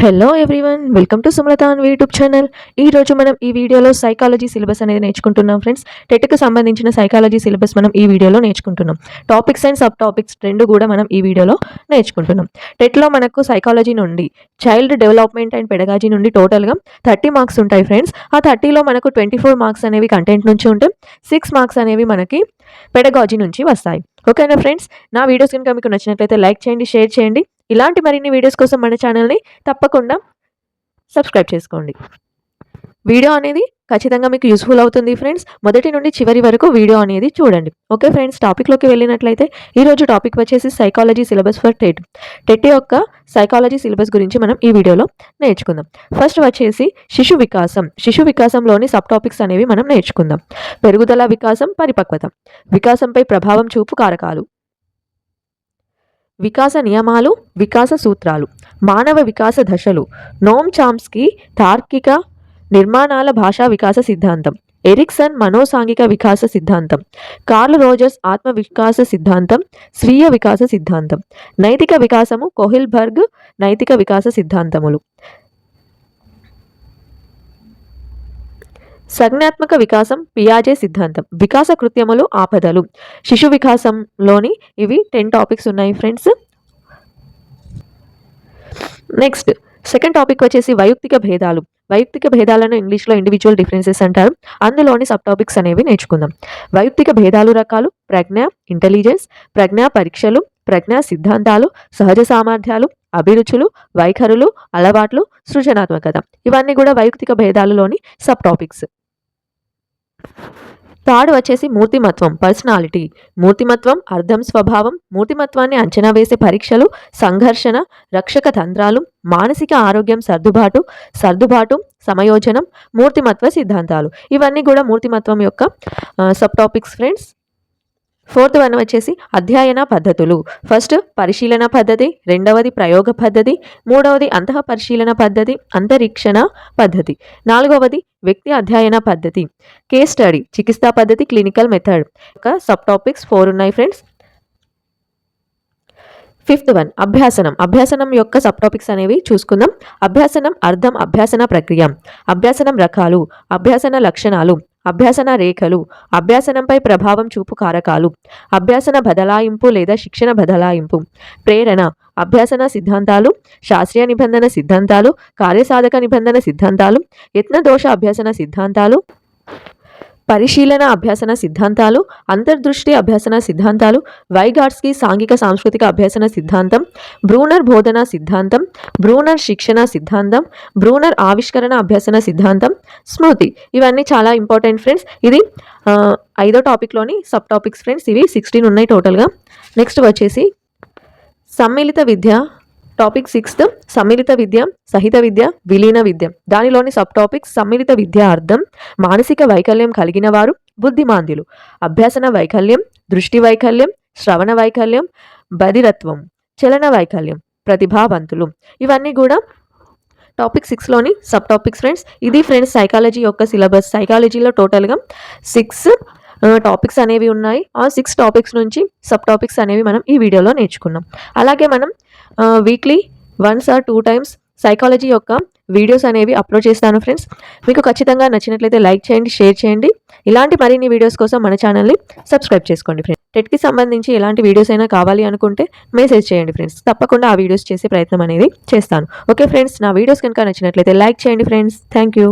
Hello everyone, welcome to Sumalatha on YouTube channel. ఈ రోజు మనం ఈ వీడియోలో సైకాలజీ సిలబస్ అనేది నేర్చుకుంటున్నాం ఫ్రెండ్స్. టెట్కి సంబంధించిన సైకాలజీ సిలబస్ మనం ఈ వీడియోలో నేర్చుకుంటున్నాం. టాపిక్స్ అండ్ సబ్ టాపిక్స్ రెండు కూడా మనం ఈ వీడియోలో నేర్చుకుంటున్నాం. టెట్లో మనకు సైకాలజీ నుండి చైల్డ్ డెవలప్మెంట్ అండ్ పెడగాజీ నుండి టోటల్గా 30 మార్క్స్ ఉంటాయి ఫ్రెండ్స్. ఆ 30లో మనకు 24 మార్క్స్ అనేవి కంటెంట్ నుంచి ఉంటాయి, 6 మార్క్స్ అనేవి మనకి పెడగాజీ నుంచి వస్తాయి. ఓకేనా ఫ్రెండ్స్, నా వీడియోస్ కనుక మీకు నచ్చినట్లయితే లైక్ చేయండి, షేర్ చేయండి. ఇలాంటి మరిన్ని వీడియోస్ కోసం మన ఛానల్ని తప్పకుండా సబ్స్క్రైబ్ చేసుకోండి. వీడియో అనేది ఖచ్చితంగా మీకు యూస్ఫుల్ అవుతుంది ఫ్రెండ్స్. మొదటి నుండి చివరి వరకు వీడియో అనేది చూడండి. ఓకే ఫ్రెండ్స్, టాపిక్లోకి వెళ్ళినట్లయితే ఈరోజు టాపిక్ వచ్చేసి psychology syllabus for TET. TET యొక్క సైకాలజీ సిలబస్ గురించి మనం ఈ వీడియోలో నేర్చుకుందాం. ఫస్ట్ వచ్చేసి శిశు వికాసం. శిశు వికాసంలోని సబ్ టాపిక్స్ అనేవి మనం నేర్చుకుందాం. పెరుగుదల, వికాసం, పరిపక్వత, వికాసంపై ప్రభావం చూపు కారకాలు, వికాస నియమాలు, వికాస సూత్రాలు, మానవ వికాస దశలు, నోమ్ చామ్స్కీ తార్కిక నిర్మాణాల భాషా వికాస సిద్ధాంతం, ఎరిక్సన్ మనోసాంఘిక వికాస సిద్ధాంతం, కార్ల్ రోజర్స్ ఆత్మ వికాస సిద్ధాంతం, స్వీయ వికాస సిద్ధాంతం, నైతిక వికాసము, కోహిల్బర్గ్ నైతిక వికాస సిద్ధాంతములు, సంజ్ఞాత్మక వికాసం, పియాజే సిద్ధాంతం, వికాస కృత్యములు, ఆపదలు. శిశు వికాసంలోని ఇవి 10 టాపిక్స్ ఉన్నాయి ఫ్రెండ్స్. నెక్స్ట్ సెకండ్ టాపిక్ వచ్చేసి వైయక్తిక భేదాలు. వైయక్తిక భేదాలను ఇంగ్లీష్లో ఇండివిజువల్ డిఫరెన్సెస్ అంటారు. అందులోని సబ్ టాపిక్స్ అనేవి నేర్చుకుందాం. వైయక్తిక భేదాలు రకాలు, ప్రజ్ఞ, ఇంటెలిజెన్స్, ప్రజ్ఞా పరీక్షలు, ప్రజ్ఞా సిద్ధాంతాలు, సహజ సామర్థ్యాలు, అభిరుచులు, వైఖరులు, అలవాట్లు, సృజనాత్మకత. ఇవన్నీ కూడా వైయక్తిక భేదాలలోని సబ్ టాపిక్స్. థర్డ్ వచ్చేసి మూర్తిమత్వం, పర్సనాలిటీ. మూర్తిమత్వం, అర్థం, స్వభావం, మూర్తిమత్వాన్ని అంచనా వేసే పరీక్షలు, సంఘర్షణ, రక్షక తంత్రాలు, మానసిక ఆరోగ్యం, సర్దుబాటు, సమయోజనం, మూర్తిమత్వ సిద్ధాంతాలు. ఇవన్నీ కూడా మూర్తిమత్వం యొక్క sub topics friends. Fourth one వచ్చేసి అధ్యయన పద్ధతులు. ఫస్ట్ పరిశీలన పద్ధతి, రెండవది ప్రయోగ పద్ధతి, మూడవది అంతః పరిశీలన పద్ధతి, అంతరీక్షణ పద్ధతి, నాలుగవది వ్యక్తి అధ్యయన పద్ధతి, కేస్ స్టడీ, చికిత్సా పద్ధతి, క్లినికల్ మెథడ్. ఒక సబ్ టాపిక్స్ 4 ఉన్నాయి ఫ్రెండ్స్. ఫిఫ్త్ వన్ అభ్యాసనం. అభ్యాసనం యొక్క సబ్ టాపిక్స్ అనేవి చూసుకుందాం. అభ్యాసనం అర్థం, అభ్యాసన ప్రక్రియ, అభ్యాసనం రకాలు, అభ్యాసన లక్షణాలు, అభ్యాసన రేఖలు, అభ్యాసనంపై ప్రభావం చూపు కారకాలు, అభ్యాసన బదలాయింపు లేదా శిక్షణ బదలాయింపు, ప్రేరణ, అభ్యాసన సిద్ధాంతాలు, శాస్త్రీయ నిబంధన సిద్ధాంతాలు, కార్యసాధక నిబంధన సిద్ధాంతాలు, యత్నదోష అభ్యాసన సిద్ధాంతాలు, పరిశీలన అభ్యాసన సిద్ధాంతాలు, అంతర్దృష్టి అభ్యాసన సిద్ధాంతాలు, వైగాట్స్కీ సాంఘిక సాంస్కృతిక అభ్యాసన సిద్ధాంతం, బ్రూనర్ బోధనా సిద్ధాంతం, బ్రూనర్ శిక్షణ సిద్ధాంతం, బ్రూనర్ ఆవిష్కరణ అభ్యాసన సిద్ధాంతం, స్మృతి. ఇవన్నీ చాలా ఇంపార్టెంట్ ఫ్రెండ్స్. ఇది 5వ టాపిక్లోని సబ్ టాపిక్స్ ఫ్రెండ్స్. ఇవి 16 ఉన్నాయి టోటల్గా. నెక్స్ట్ వచ్చేసి సమ్మిళిత విద్య. టాపిక్ 6th సమ్మిళిత విద్య, సహిత విద్య, విలీన విద్య. దానిలోని సబ్ టాపిక్స్ సమ్మిళిత విద్య అర్థం, మానసిక వైకల్యం కలిగిన వారు, బుద్ధిమాంద్యులు, అభ్యాసన వైకల్యం, దృష్టి వైకల్యం, శ్రవణ వైకల్యం, బధిరత్వం, చలన వైకల్యం, ప్రతిభావంతులు. ఇవన్నీ కూడా టాపిక్ 6లోని సబ్ టాపిక్స్ ఫ్రెండ్స్. ఇది ఫ్రెండ్స్ సైకాలజీ యొక్క సిలబస్. సైకాలజీలో టోటల్గా 6 టాపిక్స్ అనేవి ఉన్నాయి. ఆ 6 టాపిక్స్ నుంచి సబ్ టాపిక్స్ అనేవి మనం ఈ వీడియోలో నేర్చుకున్నాం. అలాగే మనం వీక్లీ 1 or 2 times సైకాలజీ యొక్క వీడియోస్ అనేవి అప్లోడ్ చేస్తాను ఫ్రెండ్స్. మీకు ఖచ్చితంగా నచ్చినట్లయితే లైక్ చేయండి, షేర్ చేయండి. ఇలాంటి మరిన్ని వీడియోస్ కోసం మన ఛానల్ని సబ్స్క్రైబ్ చేసుకోండి ఫ్రెండ్స్. టెట్కి సంబంధించి ఎలాంటి వీడియోస్ అయినా కావాలి అనుకుంటే మెసేజ్ చేయండి ఫ్రెండ్స్. తప్పకుండా ఆ వీడియోస్ చేసే ప్రయత్నం అనేది చేస్తాను. ఓకే ఫ్రెండ్స్, నా వీడియోస్ కనుక నచ్చినట్లయితే లైక్ చేయండి ఫ్రెండ్స్. Thank you.